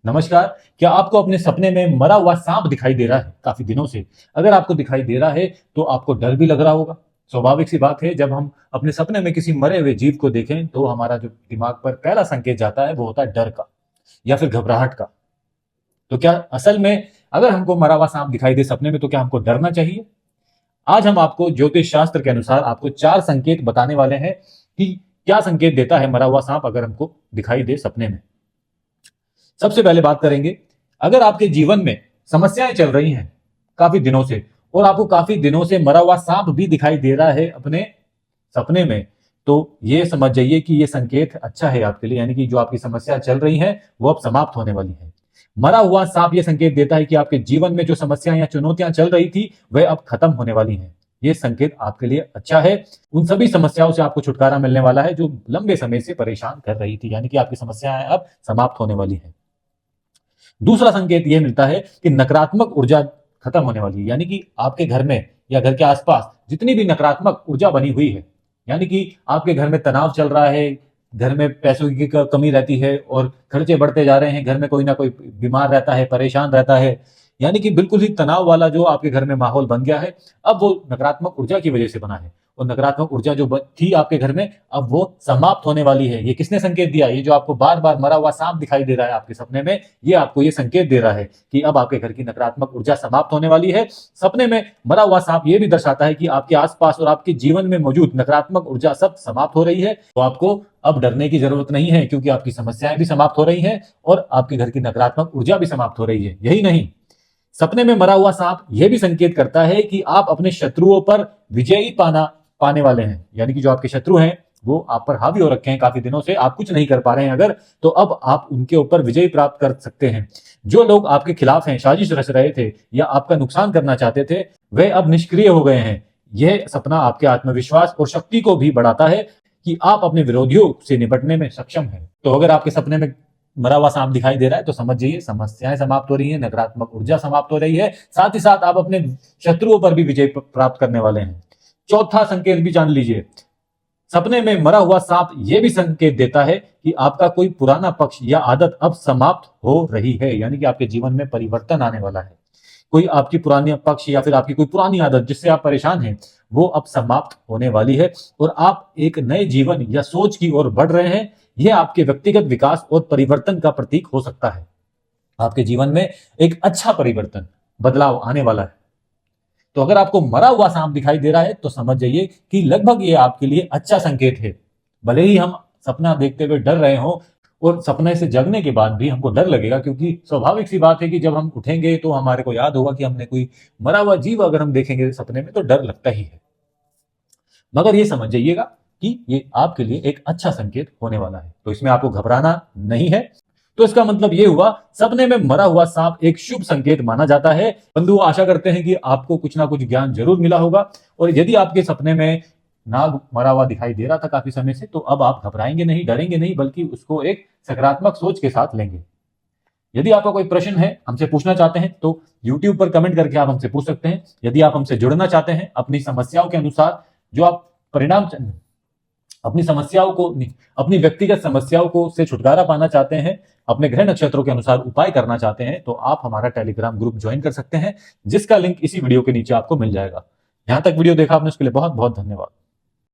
नमस्कार। क्या आपको अपने सपने में मरा हुआ सांप दिखाई दे रहा है काफी दिनों से? अगर आपको दिखाई दे रहा है तो आपको डर भी लग रहा होगा। स्वाभाविक सी बात है, जब हम अपने सपने में किसी मरे हुए जीव को देखें तो हमारा जो दिमाग पर पहला संकेत जाता है वो होता है डर का या फिर घबराहट का। तो क्या असल में अगर हमको मरा हुआ सांप दिखाई दे सपने में तो क्या हमको डरना चाहिए? आज हम आपको ज्योतिष शास्त्र के अनुसार आपको 4 संकेत बताने वाले हैं कि क्या संकेत देता है मरा हुआ सांप अगर हमको दिखाई दे सपने में। सबसे पहले बात करेंगे, अगर आपके जीवन में समस्याएं चल रही हैं काफी दिनों से और आपको काफी दिनों से मरा हुआ सांप भी दिखाई दे रहा है अपने सपने में, तो ये समझ जाइए कि ये संकेत अच्छा है आपके लिए, यानी कि जो आपकी समस्या चल रही है वो अब समाप्त होने वाली है। मरा हुआ सांप ये संकेत देता है कि आपके जीवन में जो समस्याएं या चुनौतियां चल रही थी वह अब खत्म होने वाली हैं। ये संकेत आपके लिए अच्छा है। उन सभी समस्याओं से आपको छुटकारा मिलने वाला है जो लंबे समय से परेशान कर रही थी, यानी कि आपकी समस्याएं अब समाप्त होने वाली है। दूसरा संकेत यह मिलता है कि नकारात्मक ऊर्जा खत्म होने वाली है, यानी कि आपके घर में या घर के आसपास जितनी भी नकारात्मक ऊर्जा बनी हुई है, यानी कि आपके घर में तनाव चल रहा है, घर में पैसों की कमी रहती है और खर्चे बढ़ते जा रहे हैं, घर में कोई ना कोई बीमार रहता है, परेशान रहता है, यानी कि बिल्कुल ही तनाव वाला जो आपके घर में माहौल बन गया है, अब वो नकारात्मक ऊर्जा की वजह से बना है। और नकारात्मक ऊर्जा जो थी आपके घर में अब वो समाप्त होने वाली है। ये किसने संकेत दिया? ये जो आपको बार बार मरा हुआ सांप दिखाई दे रहा है आपके सपने में, ये आपको ये संकेत दे रहा है कि अब आपके घर की नकारात्मक ऊर्जा समाप्त होने वाली है। सपने में मरा हुआ सांप ये भी दर्शाता है कि आपके आसपास और आपके जीवन में मौजूद नकारात्मक ऊर्जा सब समाप्त हो रही है। तो आपको अब डरने की जरूरत नहीं है, क्योंकि आपकी समस्याएं भी समाप्त हो रही हैं और आपके घर की नकारात्मक ऊर्जा भी समाप्त हो रही है। यही नहीं, सपने में मरा हुआ सांप यह भी संकेत करता है कि आप अपने शत्रुओं पर विजयी पाने वाले हैं, यानी कि जो आपके शत्रु हैं वो आप पर हावी हो रखे हैं काफी दिनों से, आप कुछ नहीं कर पा रहे हैं अगर, तो अब आप उनके ऊपर विजय प्राप्त कर सकते हैं। जो लोग आपके खिलाफ हैं, साजिश रच रहे थे या आपका नुकसान करना चाहते थे, वे अब निष्क्रिय हो गए हैं। यह सपना आपके आत्मविश्वास और शक्ति को भी बढ़ाता है कि आप अपने विरोधियों से निपटने में सक्षम हैं। तो अगर आपके सपने में मरा हुआ सांप दिखाई दे रहा है तो समझ जाइए समस्याएं समाप्त हो रही है, नकारात्मक ऊर्जा समाप्त हो रही है, साथ ही साथ आप अपने शत्रुओं पर भी विजय प्राप्त करने वाले हैं। चौथा संकेत भी जान लीजिए, सपने में मरा हुआ सांप यह भी संकेत देता है कि आपका कोई पुराना पक्ष या आदत अब समाप्त हो रही है, यानी कि आपके जीवन में परिवर्तन आने वाला है। कोई आपकी पुरानी पक्ष या फिर आपकी कोई पुरानी आदत जिससे आप परेशान हैं वो अब समाप्त होने वाली है और आप एक नए जीवन या सोच की ओर बढ़ रहे हैं। यह आपके व्यक्तिगत विकास और परिवर्तन का प्रतीक हो सकता है। आपके जीवन में एक अच्छा परिवर्तन, बदलाव आने वाला है। तो अगर आपको मरा हुआ सांप दिखाई दे रहा है तो समझ जाइए कि लगभग ये आपके लिए अच्छा संकेत है। भले ही हम सपना देखते हुए डर रहे हो और सपने से जगने के बाद भी हमको डर लगेगा, क्योंकि स्वाभाविक सी बात है कि जब हम उठेंगे तो हमारे को याद होगा कि हमने कोई मरा हुआ जीव अगर हम देखेंगे सपने में तो डर लगता ही है। मगर ये समझ जाइएगा कि ये आपके लिए एक अच्छा संकेत होने वाला है, तो इसमें आपको घबराना नहीं है। तो इसका मतलब ये हुआ, सपने में मरा हुआ सांप एक शुभ संकेत माना जाता है। बंधु, आशा करते हैं कि आपको कुछ ना कुछ ज्ञान जरूर मिला होगा, और यदि आपके सपने में नाग मरा हुआ दिखाई दे रहा था काफी समय से, तो अब आप घबराएंगे नहीं, डरेंगे नहीं, बल्कि उसको एक सकारात्मक सोच के साथ लेंगे। यदि आपका कोई प्रश्न है, हमसे पूछना चाहते हैं, तो YouTube पर कमेंट करके आप हमसे पूछ सकते हैं। यदि आप हमसे जुड़ना चाहते हैं अपनी समस्याओं के अनुसार, जो आप परिणाम अपनी समस्याओं को, अपनी व्यक्तिगत समस्याओं को से छुटकारा पाना चाहते हैं, अपने ग्रह नक्षत्रों के अनुसार उपाय करना चाहते हैं, तो आप हमारा टेलीग्राम ग्रुप ज्वाइन कर सकते हैं, जिसका लिंक इसी वीडियो के नीचे आपको मिल जाएगा। यहां तक वीडियो देखा आपने, उसके लिए बहुत बहुत धन्यवाद।